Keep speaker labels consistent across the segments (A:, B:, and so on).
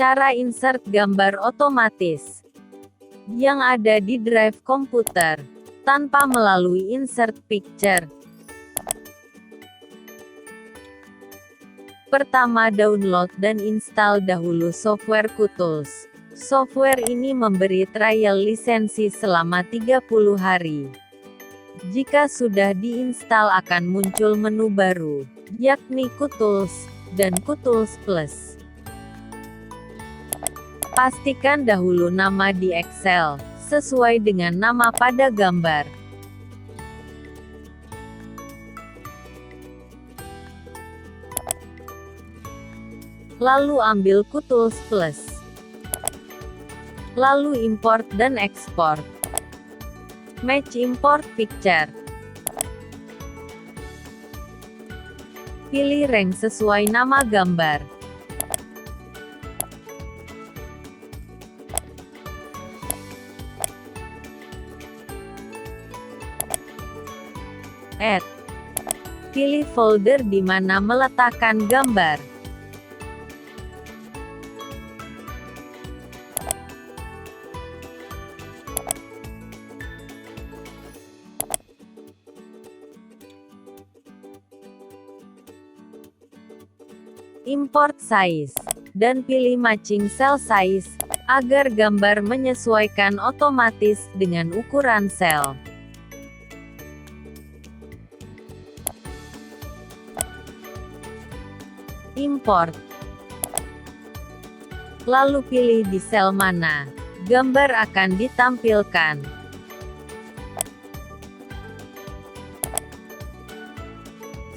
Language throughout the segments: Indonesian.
A: Cara insert gambar otomatis yang ada di drive komputer, tanpa melalui insert picture. Pertama, download dan install dahulu software QTools. Software ini memberi trial lisensi selama 30 hari. Jika sudah diinstal akan muncul menu baru, yakni QTools dan QTools Plus. Pastikan dahulu nama di Excel, sesuai dengan nama pada gambar. Lalu ambil QTools Plus. Lalu import dan ekspor. Match import picture. Pilih rank sesuai nama gambar. Add. Pilih folder di mana meletakkan gambar. Import size, dan pilih matching cell size, agar gambar menyesuaikan otomatis dengan ukuran sel. Import. Lalu pilih di sel mana gambar akan ditampilkan.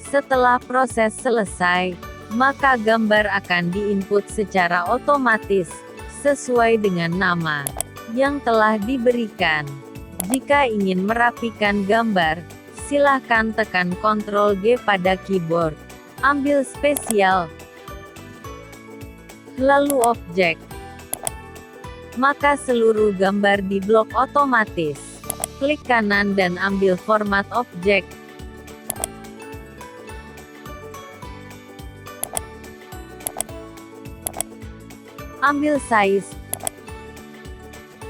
A: Setelah proses selesai, maka gambar akan diinput secara otomatis, sesuai dengan nama yang telah diberikan. Jika ingin merapikan gambar, silahkan tekan Ctrl G pada keyboard. Ambil spesial, lalu objek. Maka seluruh gambar diblok otomatis. Klik kanan dan ambil format objek. Ambil size,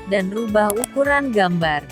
A: dan rubah ukuran gambar.